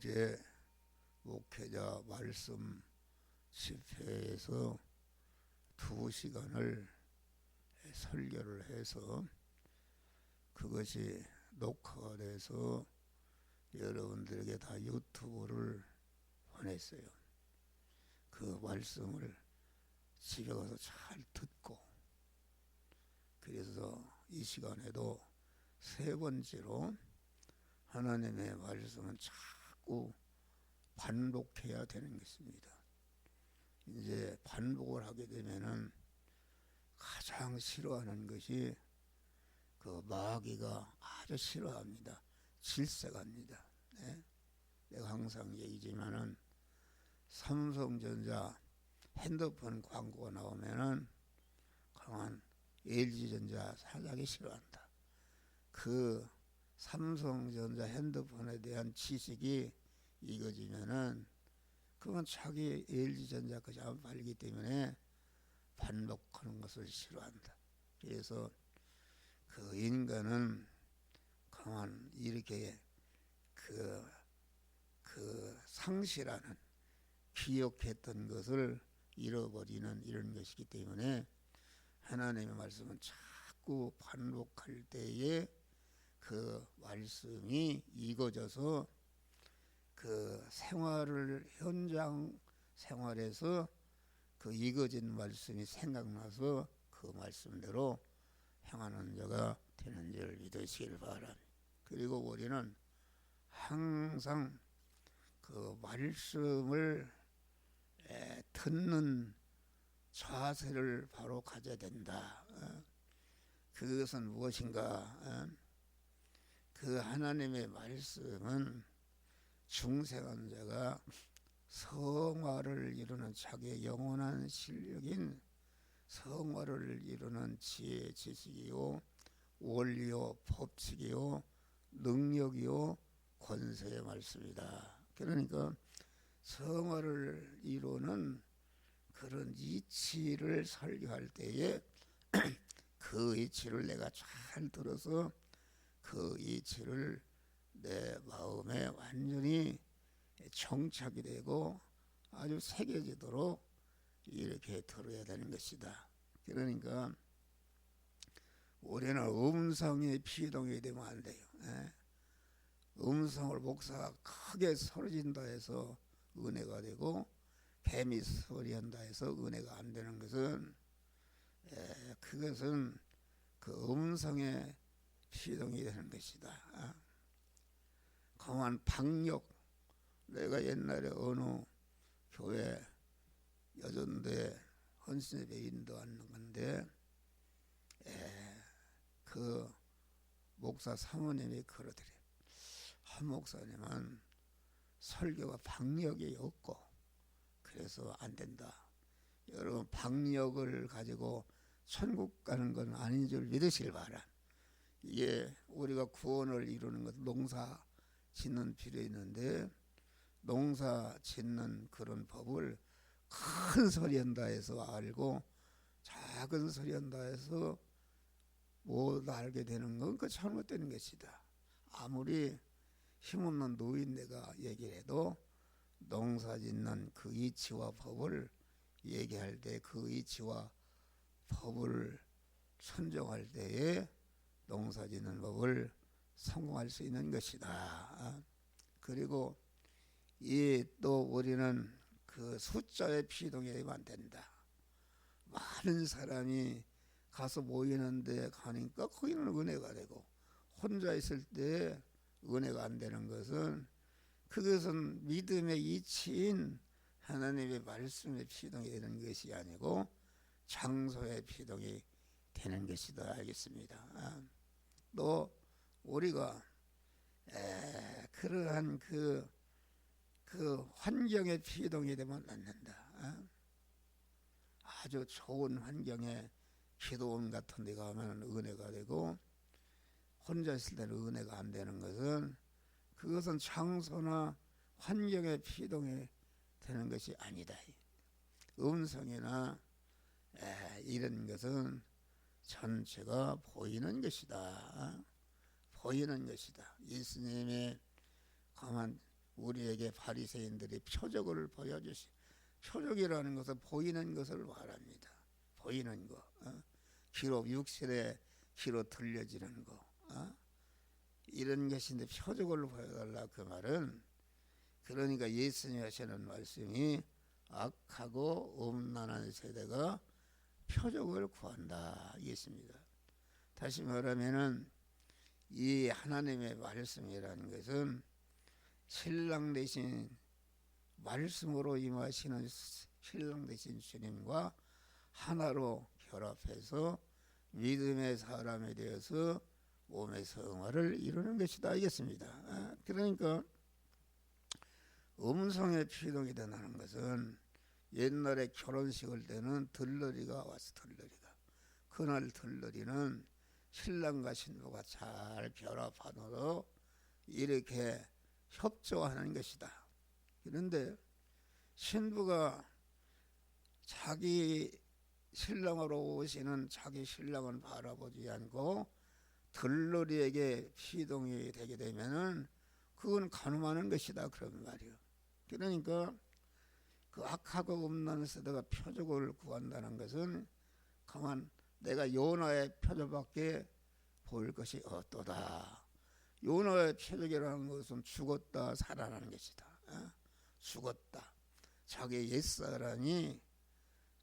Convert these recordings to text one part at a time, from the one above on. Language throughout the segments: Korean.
어제 목회자 말씀 집회에서 2시간을 설교를 해서 그것이 녹화가 돼서 여러분들에게 다 유튜브를 보냈어요. 그 말씀을 집에 가서 잘 듣고, 그래서 이 시간에도 3번째로 하나님의 말씀은 자꾸 반복해야 되는 것입니다. 이제 반복을 하게 되면은 가장 싫어하는 것이 그 마귀가 아주 싫어합니다. 질색합니다. 네? 내가 항상 얘기지만은 삼성전자 핸드폰 광고가 나오면은 강한 LG전자 사장이 싫어한다. 그 삼성전자 핸드폰에 대한 지식이 이거지면은 그건 자기 LG전자 것이 안 팔리기 때문에 반복하는 것을 싫어한다. 그래서 그 인간은 강한 이렇게 그 상실하는 기억했던 것을 잃어버리는 이런 것이기 때문에 하나님의 말씀은 자꾸 반복할 때에 그 말씀이 익어져서 그 현장 생활에서 그 익어진 말씀이 생각나서 그 말씀대로 행하는 자가 되는 줄 믿으시길 바랍니다. 그리고 우리는 항상 그 말씀을 듣는 자세를 바로 가져야 된다. 그것은 무엇인가? 그 하나님의 말씀은 중생한 자가 성화를 이루는 자기의 영원한 실력인 성화를 이루는 지혜, 지식이요 원리요 법칙이요 능력이요 권세의 말씀이다. 그러니까 성화를 이루는 그런 이치를 설교할 때에 그 이치를 내가 잘 들어서 그 이치를 내 마음에 완전히 정착이 되고 아주 새겨지도록 이렇게 들어야 되는 것이다. 그러니까 우리는 음성이 피동이 되면 안 돼요. 음성을 목사가 크게 소리진다 해서 은혜가 되고 뱀이 소리한다 해서 은혜가 안 되는 것은 그것은 그 음성의 피동이 되는 것이다. 강한 박력, 내가 옛날에 어느 교회 여전대 헌신예배 인도하는 건데 그 목사 사모님이 그러더래요. 한 목사님은 설교가 박력이 없고 그래서 안 된다. 여러분 박력을 가지고 천국 가는 건 아닌 줄 믿으시길 바라. 이게 우리가 구원을 이루는 것 농사 짓는 필요 있는데 농사 짓는 그런 법을 큰 소리 한다 해서 알고 작은 소리 한다 해서 못 알게 되는 건 그 잘못되는 것이다. 아무리 힘없는 노인네가 얘기를 해도 농사 짓는 그 이치와 법을 얘기할 때 그 이치와 법을 선정할 때에 농사 짓는 법을 성공할 수 있는 것이다. 그리고 또 우리는 그 숫자에 피동이 되면 안 된다. 많은 사람이 가서 모이는데 가니까 거기는 은혜가 되고 혼자 있을 때 은혜가 안 되는 것은 그것은 믿음의 이치인 하나님의 말씀의 피동이 되는 것이 아니고 장소의 피동이 되는 것이다. 알겠습니다. 또 우리가 그러한 그 환경의 피동이 되면 안 된다. 아주 좋은 환경에 기도원 같은 데 가면 은혜가 되고 혼자 있을 때는 은혜가 안 되는 것은 그것은 장소나 환경의 피동이 되는 것이 아니다. 음성이나 이런 것은 전체가 보이는 것이다. 보이는 것이다. 예수님의 강한 우리에게 바리새인들이 표적을 보여주시. 표적이라는 것은 보이는 것을 말합니다. 보이는 거. 귀로 육신에 귀로 들려지는 거. 이런 것인데 표적을 보여달라 그 말은, 그러니까 예수님이 하시는 말씀이 악하고 음란한 세대가 표적을 구한다 이것입니다. 다시 말하면은 이 하나님의 말씀이라는 것은 신랑 되신 말씀으로 임하시는 신랑 되신 주님과 하나로 결합해서 믿음의 사람이 되어서 몸의 성화를 이루는 것이다 알겠습니다. 그러니까 음성의 피동이 된다는 것은 옛날에 결혼식을 때는 들러리가 와서 들러리가 그날 들러리는 신랑과 신부가 잘 결합하도록 이렇게 협조하는 것이다. 그런데 신부가 자기 신랑으로 오시는 자기 신랑을 바라보지 않고 들러리에게 피동이 되게 되면은 그건 간음하는 것이다 그런 말이요. 그러니까 그 악하고 없는 세대가 표적을 구한다는 것은 가만 내가 요나의 표적밖에 볼 것이 없도다. 요나의 표적이라는 것은 죽었다 살아나는 것이다. 죽었다. 자기 옛사람이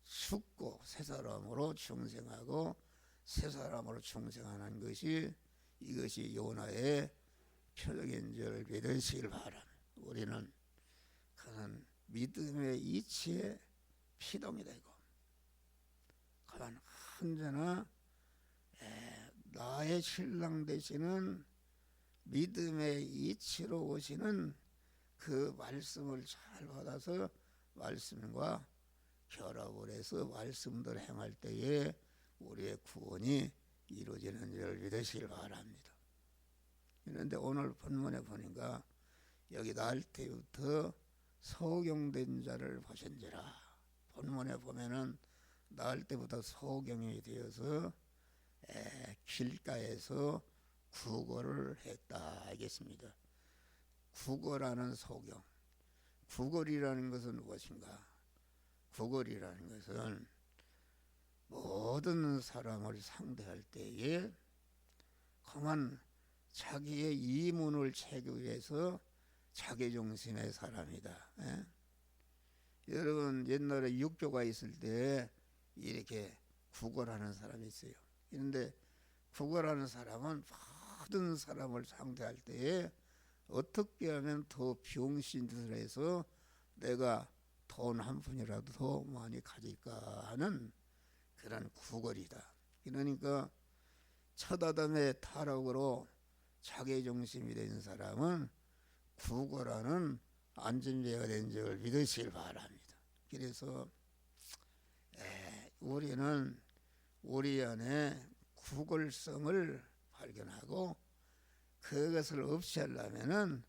죽고 새 사람으로 중생하고 새 사람으로 중생하는 것이 이것이 요나의 표적인 줄 믿으시길 바랍니다. 우리는 그는 믿음의 이치에 피동이 되고 가만 언제나 나의 신랑 되시는 믿음의 이치로 오시는 그 말씀을 잘 받아서 말씀과 결합을 해서 말씀대로 행할 때에 우리의 구원이 이루어지는 줄 믿으시길 바랍니다. 그런데 오늘 본문에 보니까 여기 날 때부터 소경된 자를 보신지라. 본문에 보면은 날 때부터 소경이 되어서 길가에서 구걸을 했다 하겠습니다. 구걸하는 소경. 구걸이라는 것은 무엇인가? 구걸이라는 것은 모든 사람을 상대할 때에 그만 자기의 이문을 채기 위해서 자기중심의 사람이다. 여러분 옛날에 육교가 있을 때 이렇게 구걸하는 사람이 있어요. 그런데 구걸하는 사람은 모든 사람을 상대할 때에 어떻게 하면 더 병신짓을 해서 내가 돈 한 푼이라도 더 많이 가질까 하는 그런 구걸이다. 그러니까 첫 아담의 타락으로 자기중심이 된 사람은 구걸하는 안전자가 된 줄 믿으시길 바랍니다. 그래서 우리는 우리 안에 구걸성을 발견하고 그것을 없애려면은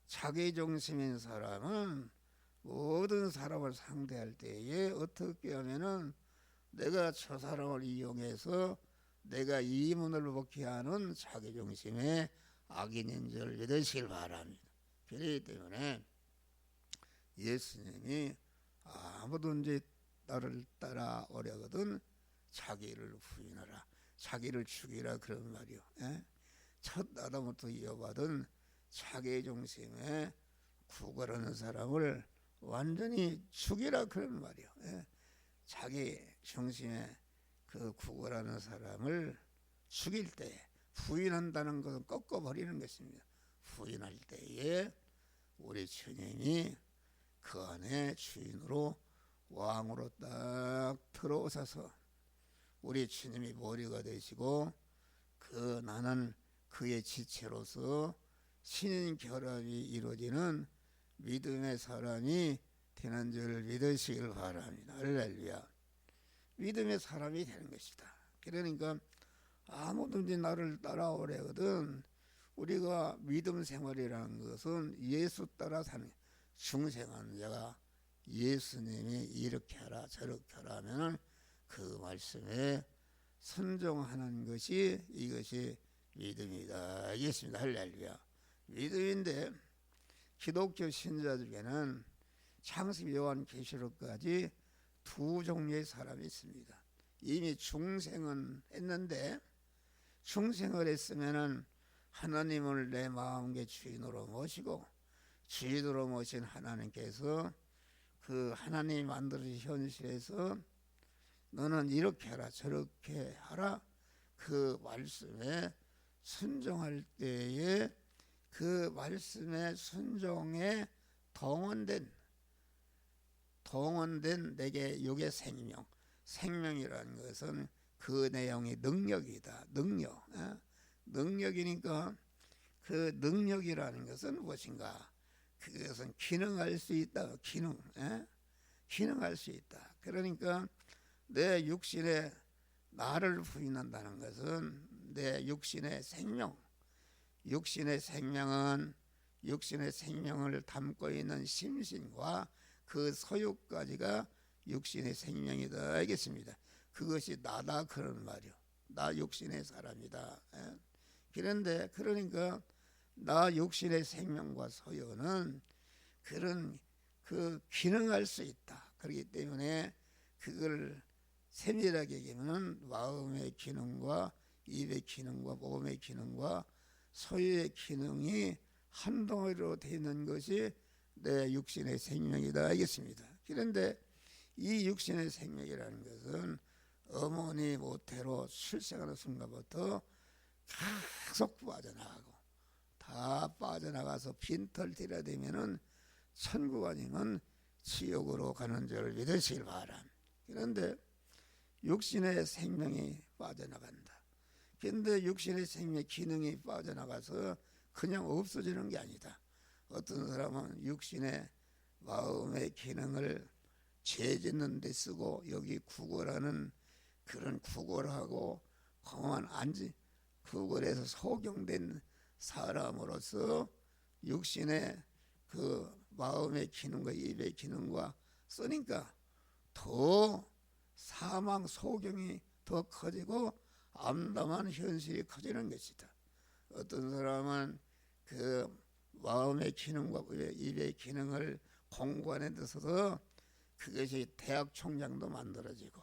자기중심인 사람은 모든 사람을 상대할 때에 어떻게 하면은 내가 저 사람을 이용해서 내가 이문을 먹게 하는 자기중심의 악인인 줄 믿으시길 바랍니다. 그렇기 때문에 예수님이 아무든지 나를 따라오려거든 자기를 부인하라, 자기를 죽이라 그런 말이요. 첫 아담부터 이어받은 자기중심에 구걸하는 사람을 완전히 죽이라 그런 말이요. 자기 중심에 그 구걸하는 사람을 죽일 때 부인한다는 것은 꺾어버리는 것입니다. 부인할 때에 우리 주님이 그 안에 주인으로 왕으로 딱 들어오셔서 우리 주님이 머리가 되시고 그 나는 그의 지체로서 신인 결합이 이루어지는 믿음의 사람이 되는 줄 믿으시길 바랍니다. 할렐루야. 믿음의 사람이 되는 것이다. 그러니까 아무든지 나를 따라오려거든 우리가 믿음 생활이라는 것은 예수 따라 사는 중생하는 자가 예수님이 이렇게 하라 저렇게 하라 하면 그 말씀에 순종하는 것이 이것이 믿음이다. 알겠습니다. 할렐루야. 믿음인데 기독교 신자 중에는 창세기 요한계시록까지 두 종류의 사람이 있습니다. 이미 중생은 했는데, 중생을 했으면은 하나님을 내 마음의 주인으로 모시고, 주인으로 모신 하나님께서 그 하나님이 만들어진 현실에서 너는 이렇게 하라 저렇게 하라, 그 말씀에 순종할 때에 그 말씀에 순종에 동원된 내게 육의 생명이라는 것은 그 내용이 능력이다. 능력이니까 그 능력이라는 것은 무엇인가? 그것은 기능할 수 있다. 기능할 수 있다. 그러니까 내 육신에 나를 부인한다는 것은 내 육신의 생명, 육신의 생명을 담고 있는 심신과 그 소유까지가 육신의 생명이다 알겠습니다. 그것이 나다 그런 말이요. 나 육신의 사람이다. 그런데 그러니까 나 육신의 생명과 소유는 그런 그 기능할 수 있다. 그렇기 때문에 그걸 세밀하게 얘기하면 마음의 기능과 입의 기능과 몸의 기능과 소유의 기능이 한 덩어리로 되어 있는 것이 내 육신의 생명이다 알겠습니다. 그런데 이 육신의 생명이라는 것은 어머니 모태로 출생하는 순간부터 계속 빠져나가고, 다 빠져나가서 빈털 들여야 되면은 천국 아니면 지옥으로 가는 줄 믿으시길 바람. 그런데 육신의 생명이 빠져나간다. 그런데 육신의 생명의 기능이 빠져나가서 그냥 없어지는 게 아니다. 어떤 사람은 육신의 마음의 기능을 죄 짓는 데 쓰고, 여기 구걸하는 그런 구걸하고 공안 구걸해서 소경된 사람으로서 육신의 그 마음의 기능과 입의 기능과 쓰니까 더 사망 소경이 더 커지고 암담한 현실이 커지는 것이다. 어떤 사람은 그 마음의 기능과 입의 기능을 공부하는 데 있어서 그것이 대학 총장도 만들어지고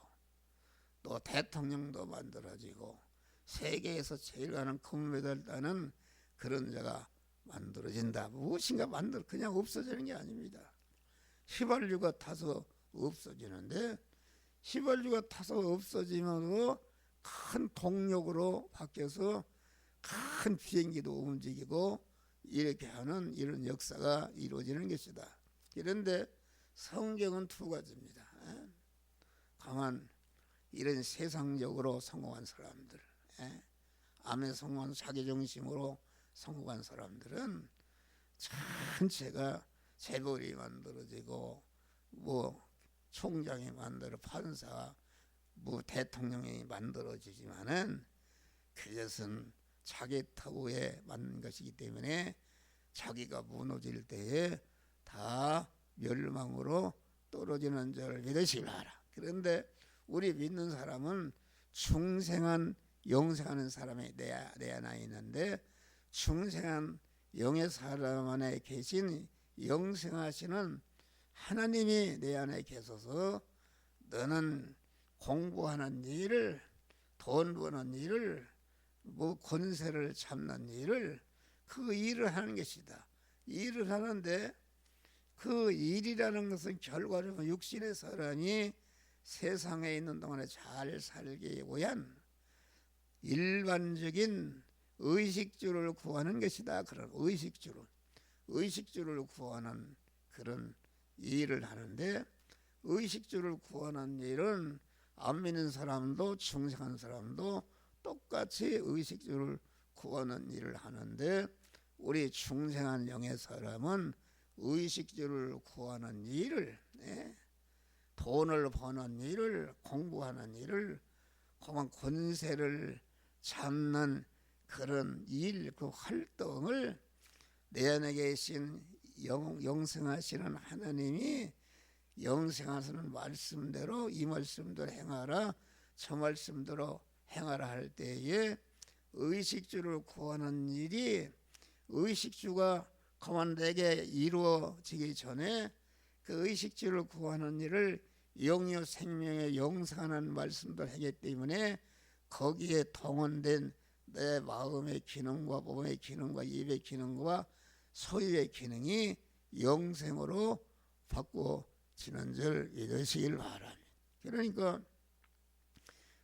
또 대통령도 만들어지고 세계에서 제일 가는 금메달 따는 그런 자가 만들어진다. 무엇인가 그냥 없어지는 게 아닙니다. 휘발유가 타서 없어지는데, 휘발유가 타서 없어지면서 큰 동력으로 바뀌어서 큰 비행기도 움직이고 이렇게 하는 이런 역사가 이루어지는 것이다. 그런데 성경은 두 가지입니다. 강한 이런 세상적으로 성공한 사람들, 암에 성공한 자기중심으로 성공한 사람들은 전체가 재벌이 만들어지고 뭐 총장이 만들어 판사 뭐 대통령이 만들어지지만은 그것은 자기 터부에 맞는 것이기 때문에 자기가 무너질 때에 다 멸망으로 떨어지는 줄 믿으시기 바라. 그런데 우리 믿는 사람은 중생한 영생하는 사람이 내 안에 있는데, 중생한 영의 사람 안에 계신 영생하시는 하나님이 내 안에 계셔서 너는 공부하는 일을, 돈 버는 일을, 뭐 권세를 잡는 일을, 그 일을 하는 것이다. 일을 하는데 그 일이라는 것은 결과적으로 육신의 사람이 세상에 있는 동안에 잘 살기 위한 일반적인 의식주를 구하는 것이다. 그런 의식주를 구하는 그런 일을 하는데, 의식주를 구하는 일은 안 믿는 사람도 중생한 사람도 똑같이 의식주를 구하는 일을 하는데, 우리 중생한 영의 사람은 의식주를 구하는 일을, 돈을 버는 일을, 공부하는 일을, 그만 권세를 잡는 그런 일, 그 활동을 내 안에 계신 영생하시는 하나님이 영생하시는 말씀대로, 이 말씀대로 행하라, 저 말씀대로 행하라 할 때에 의식주를 구하는 일이, 의식주가 그만 내게 이루어지기 전에 그 의식주를 구하는 일을 영유 생명에 영상하는 말씀들 하기 때문에 거기에 동원된 내 마음의 기능과 몸의 기능과 입의 기능과 소유의 기능이 영생으로 바꿔지는 줄 믿으시길 바랍니다. 그러니까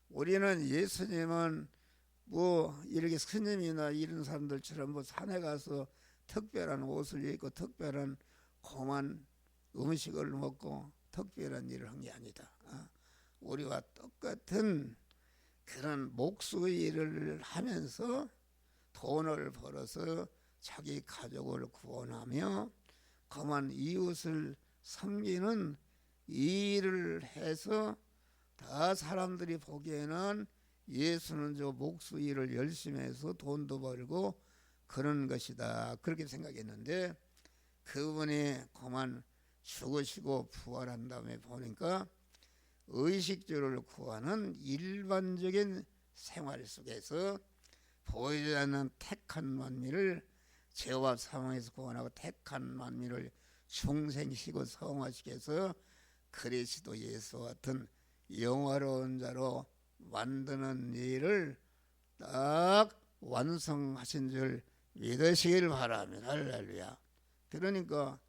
우리는 예수님은 뭐 이렇게 스님이나 이런 사람들처럼 뭐 산에 가서 특별한 옷을 입고 특별한 고만 음식을 먹고 특별한 일을 한 게 아니다. 우리와 똑같은 그런 목수의 일을 하면서 돈을 벌어서 자기 가족을 구원하며 그만 이웃을 섬기는 이 일을 해서 다 사람들이 보기에는 예수는 저 목수 일을 열심히 해서 돈도 벌고 그런 것이다, 그렇게 생각했는데 그분이 그만 죽으시고 부활한 다음에 보니까 의식주를 구하는 일반적인 생활 속에서 보이지 않는 택한 만미를 죄와 사망에서 구원하고 택한 만미를 중생시키고 성화시켜서 해서 그리스도 예수와 같은 영화로운 자로 만드는 일을 딱 완성하신 줄 믿으시길 바랍니다. 할렐루야. 그러니까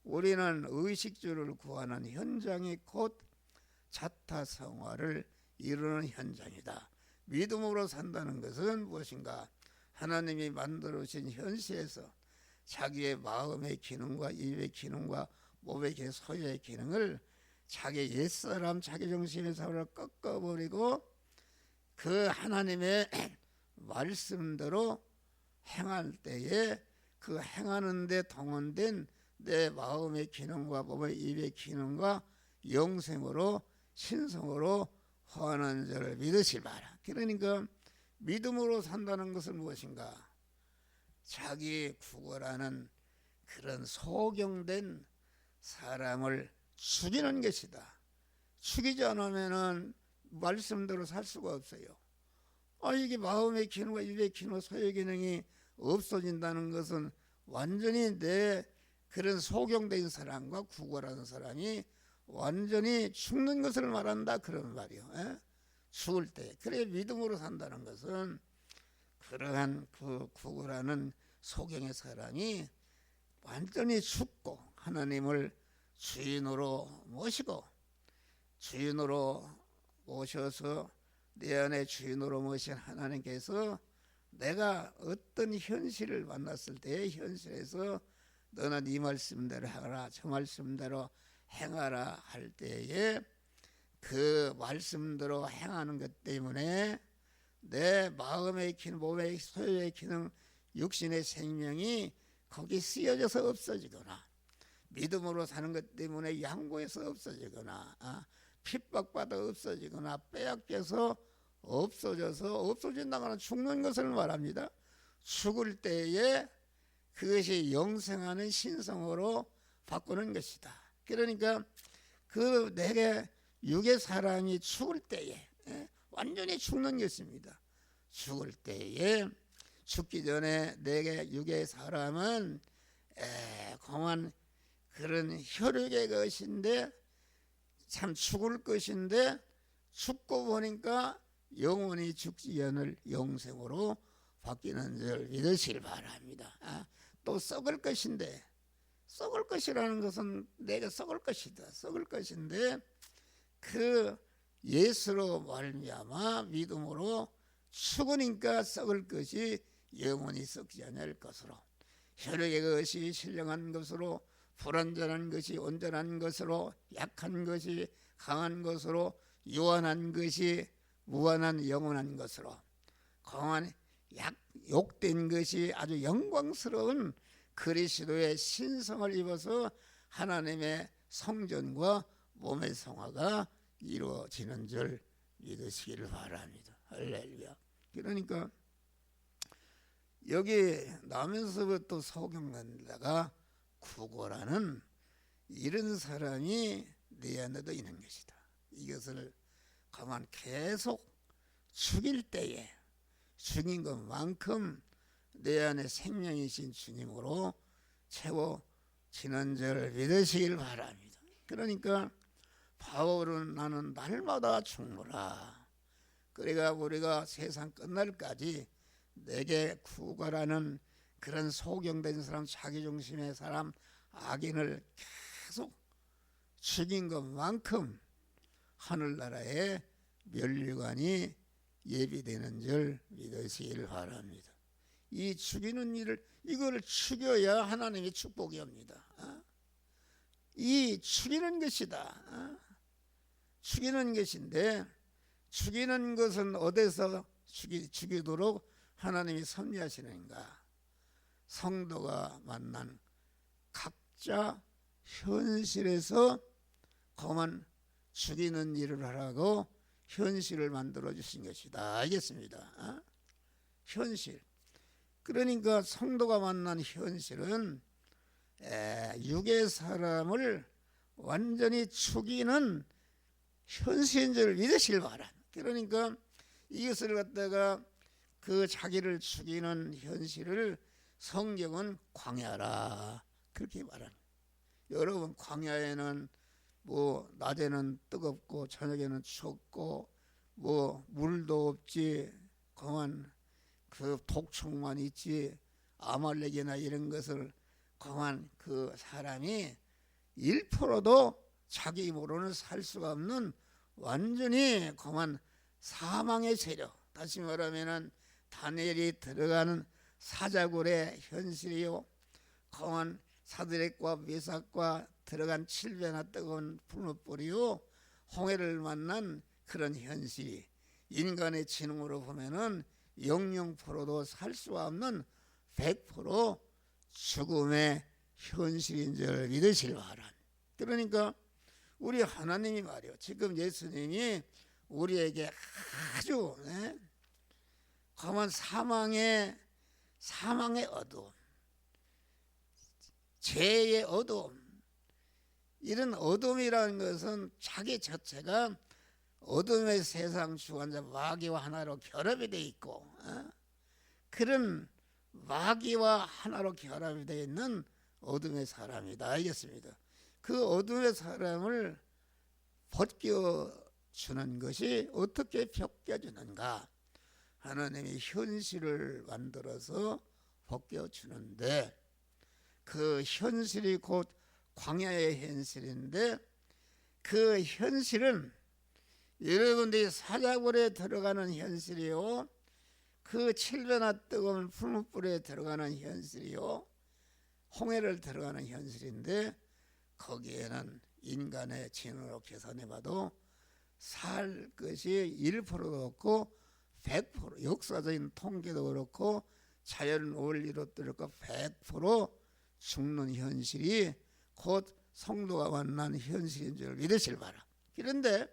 우리는 의식주를 구하는 현장이 곧 자타성화를 이루는 현장이다. 믿음으로 산다는 것은 무엇인가? 하나님이 만들어주신 현실에서 자기의 마음의 기능과 입의 기능과 몸의 기능, 소유의 기능을 자기 옛사람 자기 정신의 삶을 꺾어버리고 그 하나님의 말씀대로 행할 때에 그 행하는 데 동원된 내 마음의 기능과 몸의 입의 기능과 영생으로 신성으로 화하는 자를 믿으실 바라. 그러니까 믿음으로 산다는 것은 무엇인가? 자기 구걸하는 그런 소경된 사람을 죽이는 것이다. 죽이지 않으면 말씀대로 살 수가 없어요. 이게 마음의 기능과 입의 기능, 소유의 기능이 없어진다는 것은 완전히 내 그런 소경된 사람과 구걸하는 사람이 완전히 죽는 것을 말한다, 그런 말이요. 죽을 때. 그래 믿음으로 산다는 것은 그러한 그 구걸하는 소경의 사람이 완전히 죽고 하나님을 주인으로 모시고 주인으로 모셔서 내 안에 주인으로 모신 하나님께서 내가 어떤 현실을 만났을 때 현실에서 너는 이 말씀대로 하라 저 말씀대로 행하라 할 때에 그 말씀대로 행하는 것 때문에 내 마음의 기능, 몸의 소유의 기능, 육신의 생명이 거기 쓰여져서 없어지거나 믿음으로 사는 것 때문에 양보해서 없어지거나 핍박받아 없어지거나 빼앗겨서 없어진다거나 죽는 것을 말합니다. 죽을 때에 그것이 영생하는 신성으로 바꾸는 것이다. 그러니까 그 내게 육의 사람이 죽을 때에 완전히 죽는 것입니다. 죽을 때에 죽기 전에 내게 육의 사람은 공한 그런 혈육의 것인데 참 죽을 것인데 죽고 보니까 영원히 죽지 않을 영생으로 바뀌는 줄 믿으시길 바랍니다. 또 썩을 것인데 썩을 것이라는 것은 내가 썩을 것이다. 썩을 것인데 그 예수로 말미암아 믿음으로 죽으니까 썩을 것이 영원히 썩지 않을 것으로 혈육의 것이 신령한 것으로 불완전한 것이 온전한 것으로 약한 것이 강한 것으로 유한한 것이 무한한 영원한 것으로 공한 욕된 것이 아주 영광스러운 그리스도의 신성을 입어서 하나님의 성전과 몸의 성화가 이루어지는 줄 믿으시기를 바랍니다. 할렐루야. 그러니까 여기 나면서부터 소경한다가 구걸하는 이런 사람이 내 안에도 있는 것이다. 이것을 가만 계속 죽일 때에 죽인 것만큼 내 안에 생명이신 주님으로 채워지는 줄 믿으시길 바랍니다. 그러니까 바울은 나는 날마다 죽노라. 그러니까 우리가 세상 끝날까지 내게 구가라는 그런 소경된 사람, 자기중심의 사람, 악인을 계속 죽인 것만큼 하늘나라에 면류관이 예비되는 줄 믿으시길 바랍니다. 이 죽이는 일을, 이걸 죽여야 하나님의 축복이 옵니다. 이 죽이는 것이다. 죽이는 것인데, 죽이는 것은 어디서 죽이도록 하나님이 섭리하시는가? 성도가 만난 각자 현실에서 그만 죽이는 일을 하라고 현실을 만들어 주신 것이다. 알겠습니다. 현실. 그러니까 성도가 만난 현실은 육의 사람을 완전히 죽이는 현실인 줄 믿으시길 바랍니다. 그러니까 이것을 갖다가 그 자기를 죽이는 현실을 성경은 광야라 그렇게 말합니다. 여러분, 광야에는 뭐 낮에는 뜨겁고 저녁에는 춥고 뭐 물도 없지, 그만 그 독충만 있지, 아말렉이나 이런 것을 그만 그 사람이 1%도 자기 힘으로는 살 수가 없는 완전히 그만 사망의 세력, 다시 말하면은 다니엘이 들어가는 사자굴의 현실이요, 그만 사드렉과 메삭과 들어간 7배나 뜨거운 풀무불이요, 홍해를 만난 그런 현실이 인간의 지능으로 보면은 0.0%도 살 수가 없는 100% 죽음의 현실인 줄 믿으시길 바랍니다. 그러니까 우리 하나님이 말이요, 지금 예수님이 우리에게 아주 험한 사망의 어두움, 죄의 어두움, 이런 어둠이라는 것은 자기 자체가 어둠의 세상 주관자 마귀와 하나로 결합이 되어 있고, 그런 마귀와 하나로 결합이 되어 있는 어둠의 사람이다. 알겠습니다. 그 어둠의 사람을 벗겨주는 것이 어떻게 벗겨주는가? 하나님이 현실을 만들어서 벗겨주는데, 그 현실이 곧 광야의 현실인데, 그 현실은 여러분들이 사자굴에 들어가는 현실이요, 그 7배나 뜨거운 풀무불에 들어가는 현실이요, 홍해를 들어가는 현실인데, 거기에는 인간의 지능으로 계산해봐도 살 것이 1%도 없고 100%, 역사적인 통계도 그렇고 자연 원리로 그렇고 100% 죽는 현실이 곧 성도가 만난 현실인 줄 믿으실 바라. 그런데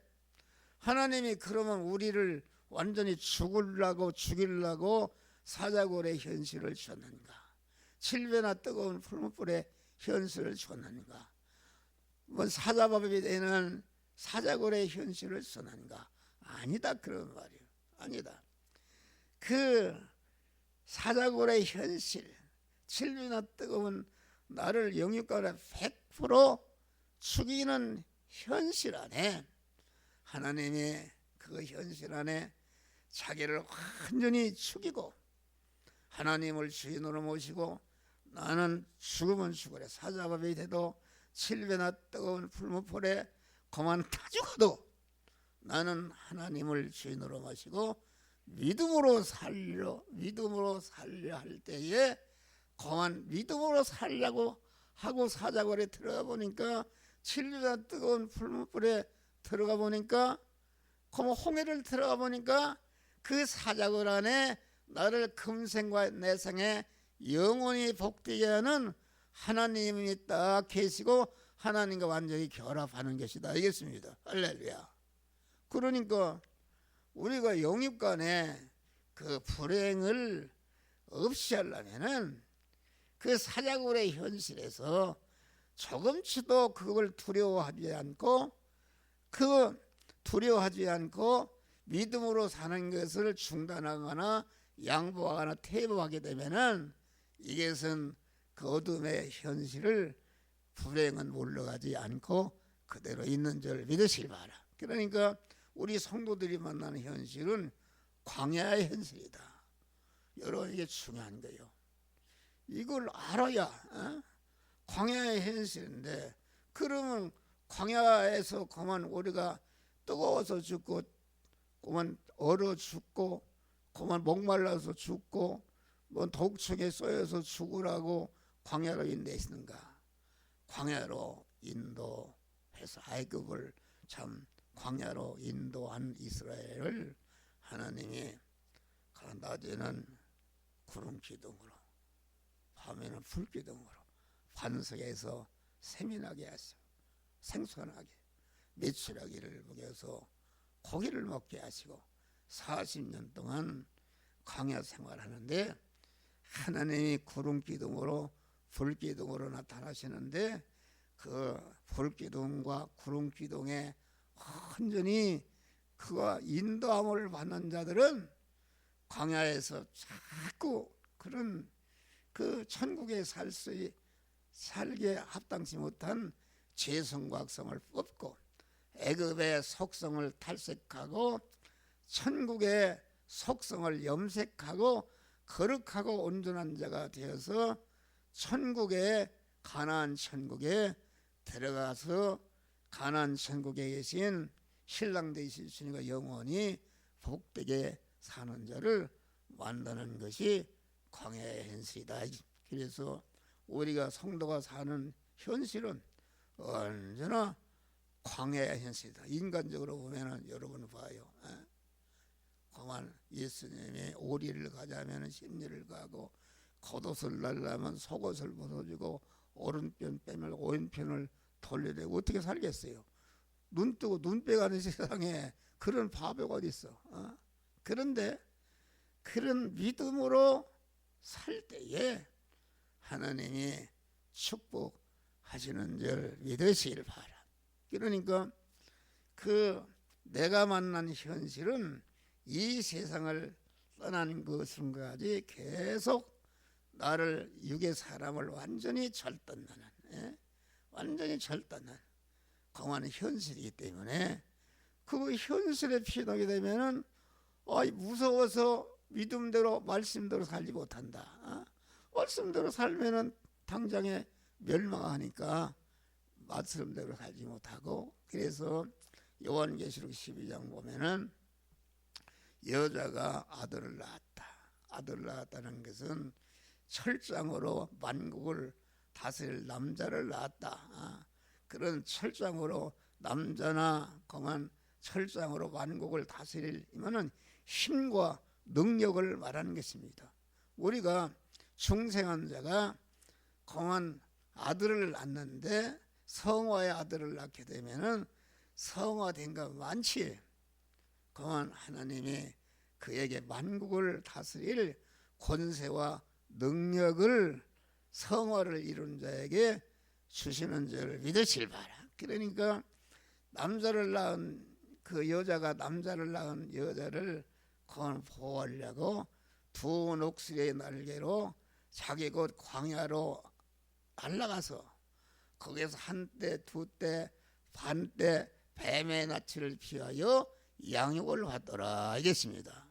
하나님이 그러면 우리를 완전히 죽이려고 사자굴의 현실을 주었는가? 7배나 뜨거운 풀무불의 현실을 주었는가? 뭐 사자밥이 되는 사자굴의 현실을 주었는가? 아니다, 그런 말이에요. 아니다. 그 사자굴의 현실, 7배나 뜨거운 나를 영육간에 100% 죽이는 현실 안에 하나님이 그 현실 안에 자기를 완전히 죽이고 하나님을 주인으로 모시고, 나는 죽으면 죽으래, 사자밥이 돼도 7배나 뜨거운 풀무불에 그만 타 죽어도 나는 하나님을 주인으로 모시고 믿음으로 살려 할 때에 그만 믿음으로 살려고 하고 사자굴에 들어가 보니까 7배나 뜨거운 풀무불에 들어가 보니까, 그만 홍해를 들어가 보니까 그 사자굴 안에 나를 금생과 내생에 영원히 복되게 하는 하나님이 딱 계시고 하나님과 완전히 결합하는 것이다. 알겠습니다. 할렐루야. 그러니까 우리가 영육간에 그 불행을 없이 하려면은 그 사자굴의 현실에서 조금치도 그걸 두려워하지 않고 믿음으로 사는 것을 중단하거나 양보하거나 퇴보하게 되면은 이것은 그 어둠의 현실을 불행은 물러가지 않고 그대로 있는 줄 믿으시기 바라. 그러니까 우리 성도들이 만나는 현실은 광야의 현실이다. 여러분, 이게 중요한 거예요. 이걸 알아야 광야의 현실인데, 그러면 광야에서 그만 우리가 뜨거워서 죽고 그만 얼어 죽고 그만 목말라서 죽고 뭐 독촉에 쏘여서 죽으라고 광야로 인도했는가? 광야로 인도해서 애굽을 참 광야로 인도한 이스라엘을 하나님이 낮에는 구름 기둥으로 밤에는 불 기둥으로 반석에서 세민하게 하시고 생선하게 메추라기를 먹여서 고기를 먹게 하시고 40년 동안 광야 생활하는데, 하나님이 구름 기둥으로 불 기둥으로 나타나시는데, 그 불 기둥과 구름 기둥에 완전히 그가 인도함을 받는 자들은 광야에서 자꾸 그런 그 천국에 살게 합당치 못한 죄성과 악성을 뽑고 애굽의 속성을 탈색하고 천국의 속성을 염색하고 거룩하고 온전한 자가 되어서 천국에, 가나안 천국에 들어가서 가나안 천국에 계신 신랑 되신 주님과 영원히 복되게 사는 자를 만드는 것이 광야의 현실이다. 그래서 우리가 성도가 사는 현실은 언제나 광야의 현실이다. 인간적으로 보면은 여러분 봐요. 그만 예수님이 오리를 가자면 심리를 가고, 겉옷을 날라면 속옷을 벗어주고, 오른편 빼면 오른편을 돌려대고 어떻게 살겠어요? 눈 뜨고 눈 빼가는 세상에 그런 바보가 어디 있어? 그런데 그런 믿음으로 살 때에 하나님이 축복하시는 줄 믿으시길 바라. 그러니까 그 내가 만난 현실은 이 세상을 떠난 그 순간까지 계속 나를, 육의 사람을 완전히 절단하는, 완전히 절단하는 강한 현실이기 때문에, 그 현실에 피하게 되면은 무서워서 믿음대로 말씀대로 살지 못한다. 말씀대로 살면은 당장에 멸망하니까 말씀대로 살지 못하고, 그래서 요한계시록 12장 보면은 여자가 아들을 낳았다. 아들을 낳았다는 것은 철장으로 만국을 다스릴 남자를 낳았다. 그런 철장으로, 남자나 그만 철장으로 만국을 다스리면은 힘과 능력을 말하는 것입니다. 우리가 중생한 자가 그만 아들을 낳는데, 성화의 아들을 낳게 되면은 성화된 것 많지. 그만 하나님이 그에게 만국을 다스릴 권세와 능력을, 성화를 이룬 자에게 주시는 줄 믿으실 바라. 그러니까 남자를 낳은 그 여자가, 남자를 낳은 여자를 그건 보호하려고 두 녹슬의 날개로 자기 곳 광야로 날아가서 거기에서 한때, 두때, 반때 뱀의 낯을 피하여 양육을 받더라 하겠습니다.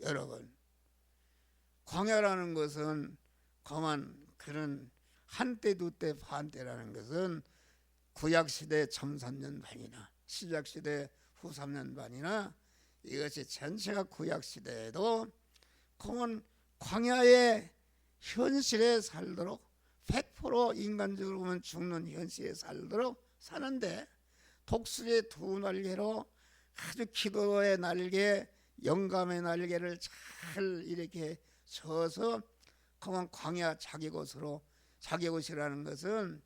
여러분, 광야라는 것은 그만 그런 한때, 두때, 반때라는 것은 구약시대 전 3년 반이나 신약시대 후 3년 반이나 이것이 전체가 구약시대에도 그만 광야의 현실에 살도록 100% 인간적으로 보면 죽는 현실에 살도록 사는데, 독수리의 두 날개로 아주 기도의 날개, 영감의 날개를 잘 이렇게 쳐서 그만 광야 자기 곳으로, 자기 곳이라는 것은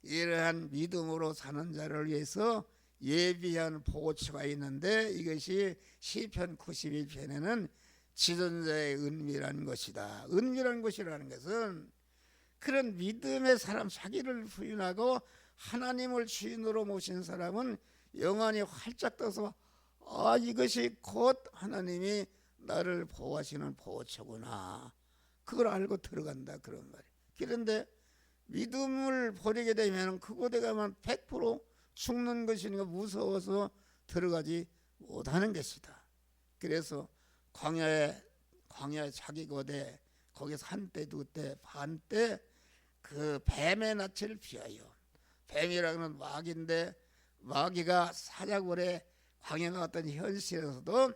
이러한 믿음으로 사는 자를 위해서 예비한 보호처가 있는데, 이것이 시편 91편에는 지존자의 은밀한 것이다. 은밀한 것이라는 것은 그런 믿음의 사람, 자기를 부인하고 하나님을 주인으로 모신 사람은 영안이 활짝 떠서 이것이 곧 하나님이 나를 보호하시는 보호처구나, 그걸 알고 들어간다, 그런 말이에요. 그런데 믿음을 버리게 되면 그곳에 가면 100% 죽는 것이니까 무서워서 들어가지 못하는 것이다. 그래서 광야에 자기 거대 거기서 한때 두때 반때 그 뱀의 낯을 피하여, 뱀이라는 마귀인데 마귀가 사자굴에 광야가 어떤 현실에서도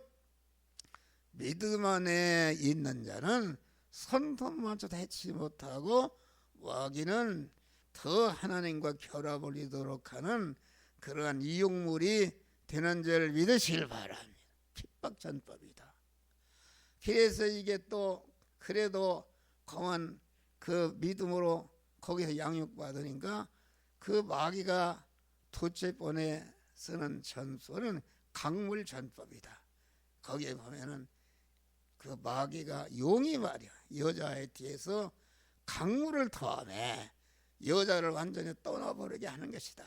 믿음 안에 있는 자는 손톱마저도 해치지 못하고 마귀는 더 하나님과 결합을 이루도록 하는 그러한 이용물이 되는 줄 믿으시길 바랍니다. 핍박전법이다. 그래서 이게 또 그래도 강한 그 믿음으로 거기서 양육받으니까 그 마귀가 둘째번에 쓰는 전법은 강물전법이다. 거기에 보면은 그 마귀가 용이 말이야 여자의 뒤에서 강물을 더하며 여자를 완전히 떠나버리게 하는 것이다.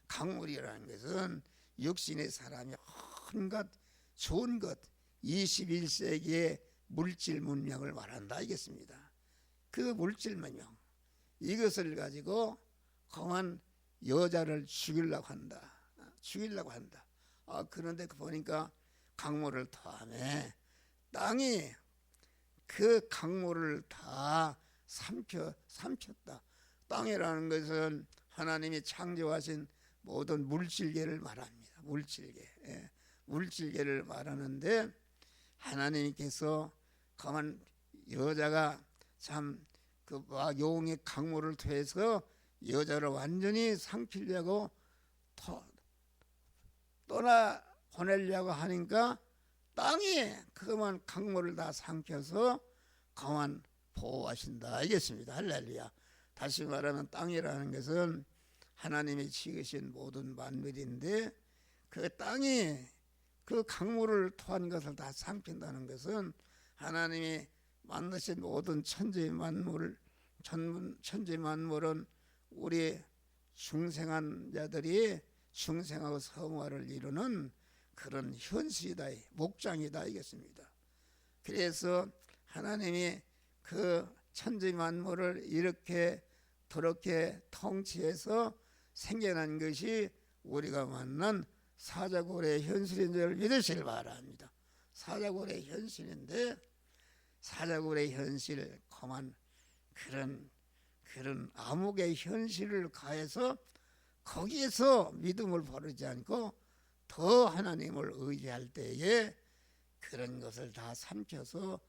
강물이라는 것은 육신의 사람이 온갖 좋은 것 21세기의 물질 문명을 말한다 이겠습니다. 그 물질 문명 이것을 가지고 강한 여자를 죽이려고 한다. 그런데 보니까 강물을 더하며 땅이 그 강물을 다 삼켰다. 땅이라는 것은 하나님이 창조하신 모든 물질계를 말합니다. 물질계를 말하는데 하나님께서 강한 여자가 참 그 용의 강물을 통해서 여자를 완전히 삼키려고 떠나 보내려고 하니까 땅이 그만 강물을 다 삼켜서 강한 보호하신다 알겠습니다. 할렐루야. 다시 말하면 땅이라는 것은 하나님이 지으신 모든 만물인데 그 땅이 그 강물을 토한 것을 다 삼킨다는 것은 하나님이 만드신 모든 천지 만물은 우리 중생한 자들이 중생하고 성화를 이루는 그런 현실이다, 목장이다 이겠습니다. 그래서 하나님이 그 천지 만물을 이렇게 저렇게 통치해서 생겨난 것이 우리가 만난 사자굴의 현실인 줄 믿으시길 바랍니다. 사자굴의 현실인데 사자굴의 현실 그만 그런 암흑의 현실을 가해서 거기에서 믿음을 버리지 않고 더 하나님을 의지할 때에 그런 것을 다 삼켜서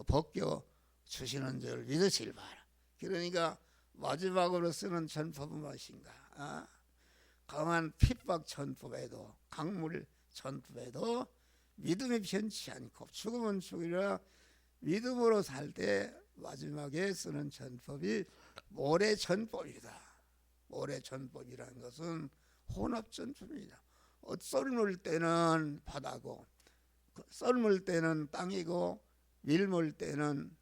벗겨 주시는 줄 믿으시길 바라. 그러니까 마지막으로 쓰는 전법은 무엇인가? 강한 핍박 전법에도 강물 전법에도 믿음이 변치 않고 죽으면 죽으리라 믿음으로 살 때 마지막에 쓰는 전법이 모래전법이다. 모래전법이라는 것은 혼합전법이다. 썰물 때는 바다고 썰물 때는 땅이고 밀물 때는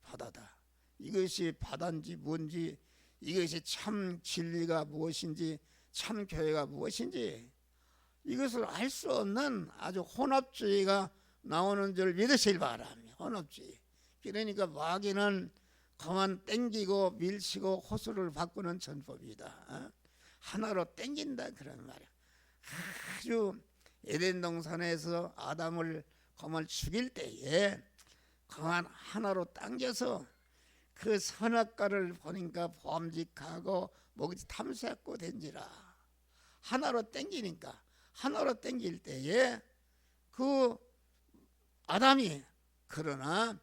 바다다. 이것이 바다인지 뭔지 이것이 참 진리가 무엇인지 참 교회가 무엇인지 이것을 알 수 없는 아주 혼합주의가 나오는 줄 믿으시길 바랍니다. 혼합주의. 그러니까 마귀는 가만 땡기고 밀치고 호수를 바꾸는 전법이다. 하나로 땡긴다 그런 말이야. 아주 에덴 동산에서 아담을 가만 죽일 때에 가만 하나로 당겨서 그 선악과를 보니까 범직하고 뭐지 탐색고 된지라 하나로 땡기니까 하나로 땡길 때에 그 아담이 그러나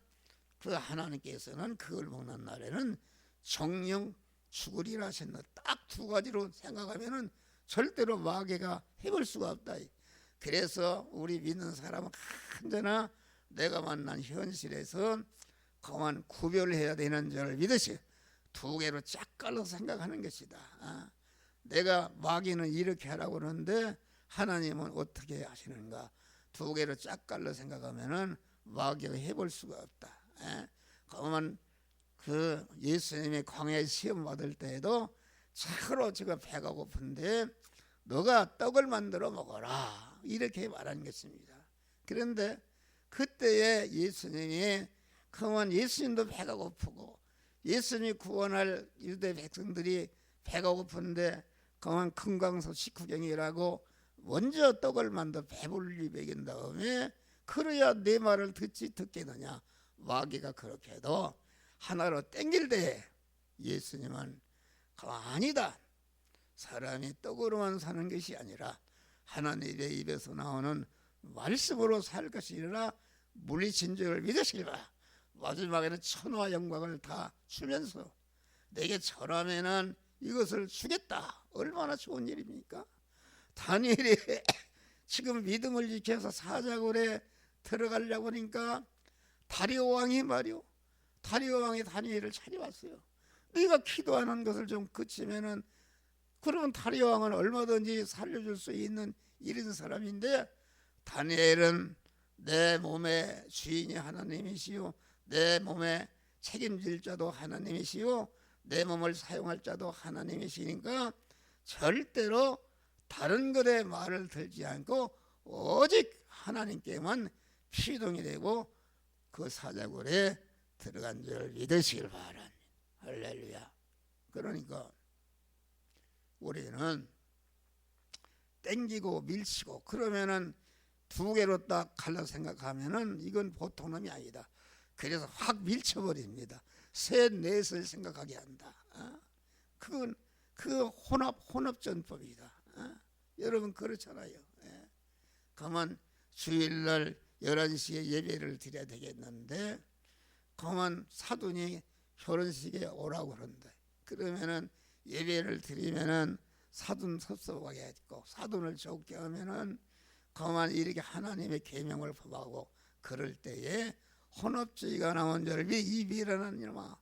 그 하나님께서는 그걸 먹는 날에는 정령 죽으리라 하셨나. 딱 두 가지로 생각하면은 절대로 마귀가 해볼 수가 없다. 그래서 우리 믿는 사람은 언제나 내가 만난 현실에서 그만 구별해야 되는 줄 믿으시 두 개로 짝 갈라서 생각하는 것이다. 내가 마귀는 이렇게 하라고 그러는데 하나님은 어떻게 하시는가. 두 개로 짝 갈라 생각하면은 마귀가 해볼 수가 없다. 그러면 그 예수님의 광야에 시험 받을 때에도 차로 제가 배가 고픈데 너가 떡을 만들어 먹어라 이렇게 말한 것입니다. 그런데 그때에 예수님이 그러면 예수님도 배가 고프고 예수님이 구원할 유대 백성들이 배가 고픈데 그만 금강석 식후경이라고 먼저 떡을 만들어 배불리 먹인 다음에 그래야 내 말을 듣겠느냐. 마귀가 그렇게 해도 하나로 땡길 때 예수님은 아니다. 사람이 떡으로만 사는 것이 아니라 하나님의 입에서 나오는 말씀으로 살 것이라 물리친절을 믿으시라. 마지막에는 천하 영광을 다 주면서 내게 절하면은 이것을 주겠다. 얼마나 좋은 일입니까? 다니엘이 지금 믿음을 지켜서 사자굴에 들어가려고 하니까 다리오 왕이 말이요. 다리오 왕이 다니엘을 찾아왔어요. 네가 기도하는 것을 좀 그치면은 그러면 다리오 왕은 얼마든지 살려줄 수 있는 이런 사람인데 다니엘은 내 몸의 주인이 하나님이시요 내 몸에 책임질 자도 하나님이시요 내 몸을 사용할 자도 하나님이시니까 절대로 다른 것에 말을 들지 않고 오직 하나님께만 피동이 되고 그 사자굴에 들어간 줄 믿으시길 바랍니다. 할렐루야. 그러니까 우리는 땡기고 밀치고 그러면은 두 개로 딱 갈라 생각하면은 이건 보통 놈이 아니다. 그래서 확 밀쳐버립니다. 셋 넷을 생각하게 한다. 그건 그 혼합전법이다. 여러분 그렇잖아요. 그러면 주일날 11시에 예배를 드려야 되겠는데 그러면 사돈이 결혼식에 오라고 그런다. 그러면은 예배를 드리면은 사돈 섭섭하게 했고 사돈을 좋게 하면은 그만 이렇게 하나님의 계명을 범하고 그럴 때에 혼합주의가 나온 줄 이 미련한 이놈아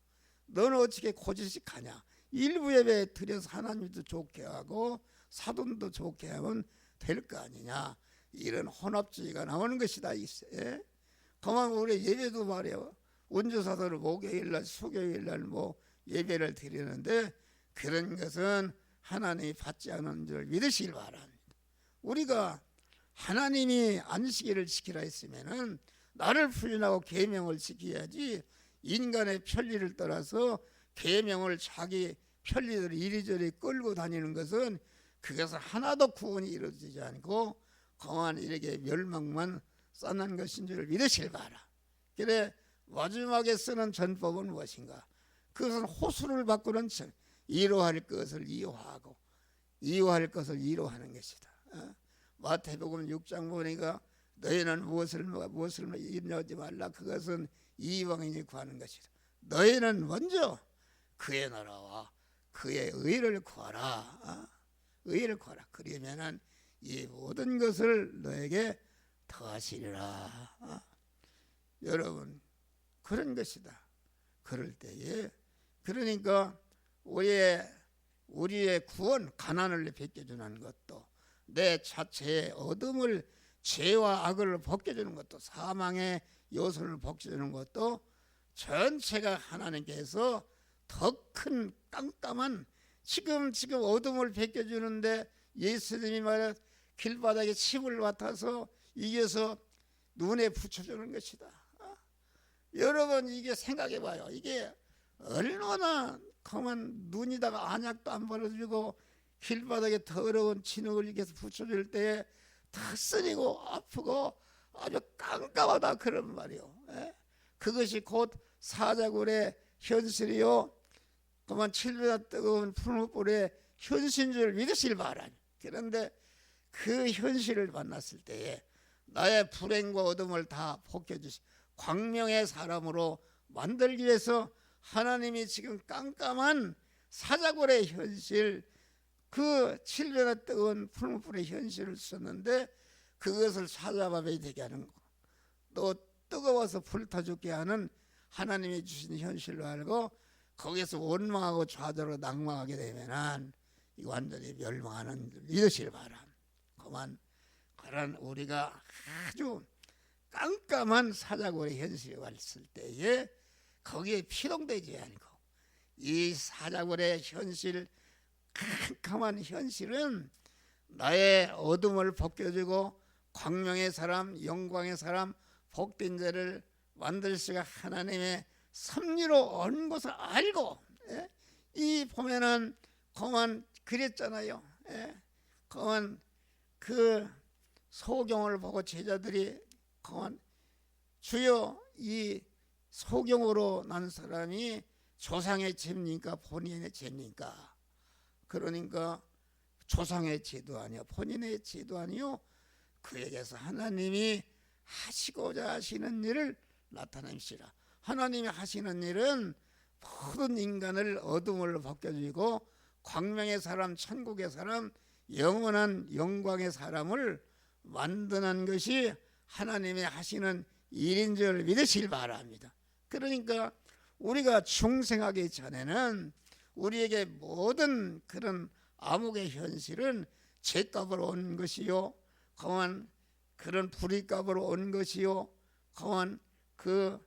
너는 어떻게 고지식하냐. 일부 예배 드려서 하나님도 좋게 하고 사돈도 좋게 하면 될 거 아니냐. 이런 혼합주의가 나오는 것이다. 그만 우리 예배도 말이에요. 원주사도를 목요일날 수요일날 뭐 예배를 드리는데 그런 것은 하나님이 받지 않은 줄 믿으시길 바랍니다. 우리가 하나님이 안식일을 지키라 했으면은 나를 훈련하고 계명을 지켜야지 인간의 편리를 떠나서 계명을 자기 편리대로 이리저리 끌고 다니는 것은 그것은 하나도 구원이 이루어지지 않고 그만 이렇게 멸망만 쌓는 것인 줄 믿으시길 바라. 그래 마지막에 쓰는 전법은 무엇인가? 그것은 호수를 바꾸는 이로할 것을 이로하고 이로할 것을 이로하는 것이다. 마태복음 6장 보니까 너희는 무엇을 염려하지 말라. 그것은 이방인이 구하는 것이다. 너희는 먼저 그의 나라와 그의 의를 구하라. 의를 구하라. 그러면은 이 모든 것을 너에게 더하시리라. 여러분 그런 것이다. 그럴 때에 그러니까 우리의 구원 가난을 벗겨주는 것도 내 자체의 어둠을 죄와 악을 벗겨주는 것도 사망의 요소를 벗겨주는 것도 전체가 하나님께서 더 큰 깜깜한 지금 어둠을 벗겨주는데 예수님이 말해 길바닥에 침을 맡아서 이겨서 눈에 붙여주는 것이다. 여러분 이게 생각해봐요. 이게 얼마나 그만 눈이다가 안약도 안 발라주고 길바닥에 더러운 진흙을 이렇게 붙여줄 때에 다 쓰리고 아프고 아주 깜깜하다 그런 말이요. 그것이 곧 사자굴의 현실이요. 그만 7배나 뜨거운 풀무불의 현실인 줄 믿으시길 바라니. 그런데 그 현실을 만났을 때에 나의 불행과 어둠을 다 벗겨주시 광명의 사람으로 만들기 위해서 하나님이 지금 깜깜한 사자굴의 현실 그 7배나 뜨거운 풀무불의 현실을 썼는데 그것을 사자밥이 되게 하는 거. 또 뜨거워서 불타 죽게 하는 하나님이 주신 현실로 알고 거기서 원망하고 좌절하고 낭망하게 되면은 완전히 멸망하는 믿으시길 바람. 그런 우리가 아주 깜깜한 사자굴의 현실에 왔을 때에 거기에 피동되지 않고 이 사자굴의 현실 깜깜한 현실은 나의 어둠을 벗겨주고 광명의 사람 영광의 사람 복된 자를 만들 수가 하나님의 섭리로 온 것을 알고, 예? 이 보면은 그만 그랬잖아요. 예? 그만 그 소경을 보고 제자들이 그만 주여 이 소경으로 난 사람이 조상의 죄입니까 본인의 죄입니까? 그러니까 조상의 죄도 아니요 본인의 죄도 아니요 그에게서 하나님이 하시고자 하시는 일을 나타내시라. 하나님이 하시는 일은 모든 인간을 어둠을 벗겨주고 광명의 사람, 천국의 사람, 영원한 영광의 사람을 만드는 것이 하나님이 하시는 일인 줄 믿으시길 바랍니다. 그러니까 우리가 중생하기 전에는 우리에게 모든 그런 암흑의 현실은 죄값으로 온 것이요, 그만 그런 불의값으로 온 것이요, 그만 그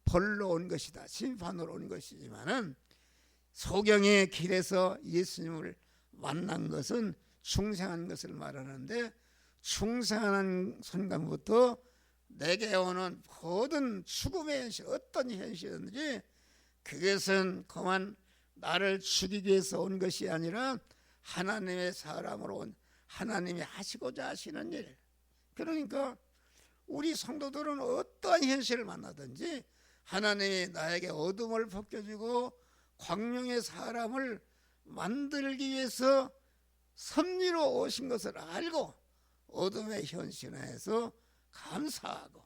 벌로 온 것이다, 심판으로 온 것이지만은 소경의 길에서 예수님을 만난 것은 중생한 것을 말하는데, 중생하는 순간부터 내게 오는 모든 죽음의 현실, 어떤 현실이든지 그것은 그만 나를 죽이기 위해서 온 것이 아니라 하나님의 사람으로 온, 하나님이 하시고자 하시는 일. 그러니까 우리 성도들은 어떠한 현실을 만나든지 하나님이 나에게 어둠을 벗겨주고 광명의 사람을 만들기 위해서 섭리로 오신 것을 알고 어둠의 현실 안에서 감사하고,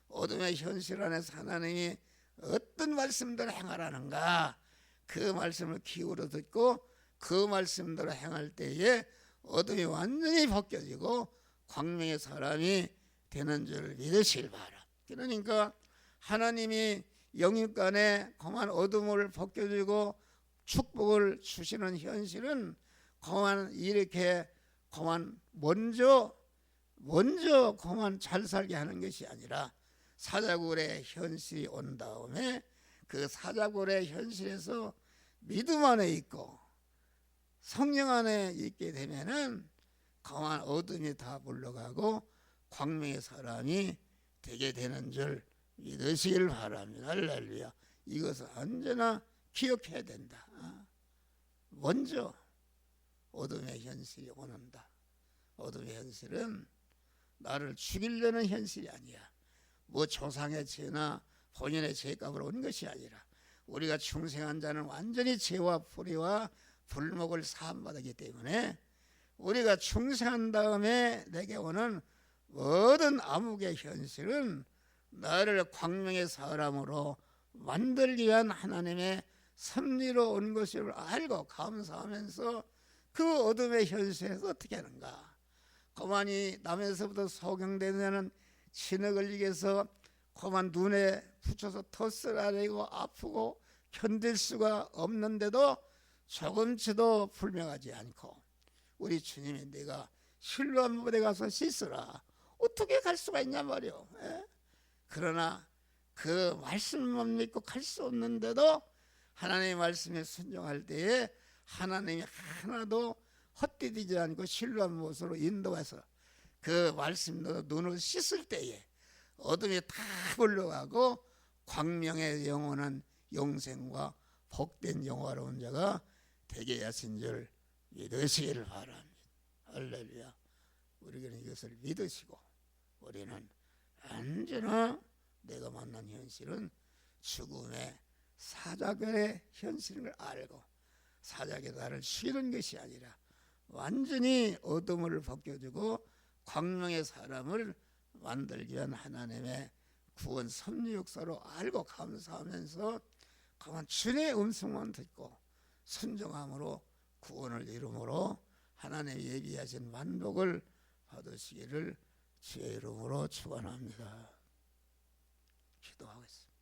어둠의 현실 안에서 하나님이 어떤 말씀들을 행하라는가 그 말씀을 기울여 듣고 그 말씀대로 행할 때에 어둠이 완전히 벗겨지고 광명의 사람이 되는 줄 믿으시길 바라. 그러니까 하나님이 영육간에 그만 어둠을 벗겨주고 축복을 주시는 현실은 그만 이렇게 그만 먼저 그만 잘 살게 하는 것이 아니라 사자굴의 현실이 온 다음에 그 사자굴의 현실에서 믿음 안에 있고 성령 안에 있게 되면은 그만 어둠이 다 물러가고 광명의 사람이 되게 되는 줄 믿으시길 바랍니다. 할렐루야. 이것을 언제나 기억해야 된다. 먼저 어둠의 현실이 오는다. 어둠의 현실은 나를 죽이려는 현실이 아니야. 뭐 조상의 죄나 본인의 죄값으로 온 것이 아니라 우리가 중생한 자는 완전히 죄와 불의와 불목을 사함받았기 때문에 우리가 중생한 다음에 내게 오는 모든 암흑의 현실은 나를 광명의 사람으로 만들기 위한 하나님의 섭리로 온 것을 알고 감사하면서 그 어둠의 현실에서 어떻게 하는가. 그만이 남에서부터 소경되는 신에 걸리게 해서 그만 눈에 붙여서 덧슬아내고 아프고 견딜 수가 없는데도 조금치도 불명하지 않고 우리 주님이 내가 실로암 물에 가서 씻으라 어떻게 갈 수가 있냐 말이요. 그러나 그 말씀만 믿고 갈 수 없는데도 하나님의 말씀에 순종할 때에 하나님이 하나도 헛디디지 않고 실로암 못으로 인도해서 그 말씀으로 눈을 씻을 때에 어둠이 다 물러가고 광명의 영원한 영생과 복된 영화로운 자가 되게 하신 줄 믿으시기를 바랍니다. 할렐루야. 우리는 이것을 믿으시고 우리는 언제나 내가 만난 현실은 죽음의 사자굴의 현실을 알고 사자굴이 나를 쉬는 것이 아니라 완전히 어둠을 벗겨주고 광명의 사람을 만들기 위한 하나님의 구원 섭리 역사로 알고 감사하면서 그만 주의 음성만 듣고 순종함으로 구원을 이름으로 하나님이 예비하신 만복을 받으시기를 주의 이름으로 축원합니다. 기도하겠습니다.